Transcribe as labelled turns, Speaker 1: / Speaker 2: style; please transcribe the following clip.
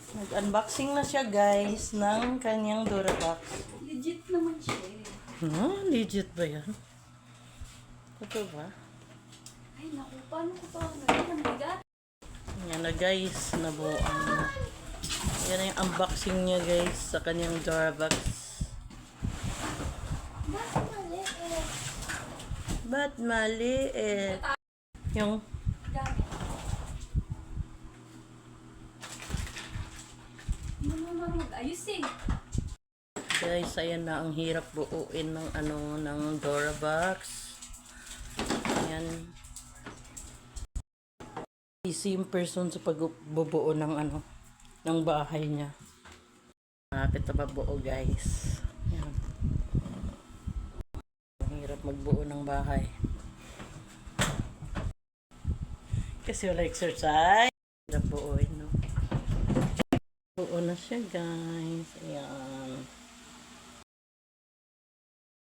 Speaker 1: Nag-unboxing na siya guys ng kanyang Durabox.
Speaker 2: Legit naman siya eh.
Speaker 1: Legit ba yan? Totoo ba?
Speaker 2: Ay naku, paano ko pa ngayon? Ang bigat.
Speaker 1: Yan na guys, nabuang na. Yan na yung unboxing niya guys sa kanyang Durabox.
Speaker 2: Bakit maliit?
Speaker 1: Ba't maliit? Yung
Speaker 2: Gamit. Hindi mo naman mag-ayos eh.
Speaker 1: guys, ayan na ang hirap buuin ng ng Durabox. Ayan. Easy yung person sa pagbubuo ng ng bahay niya. Malapit na mabuo guys. Ayan. Ang hirap magbuo ng bahay. Kasi wala exercise. Hirap buuin, no? Buo na siya guys. Ayan.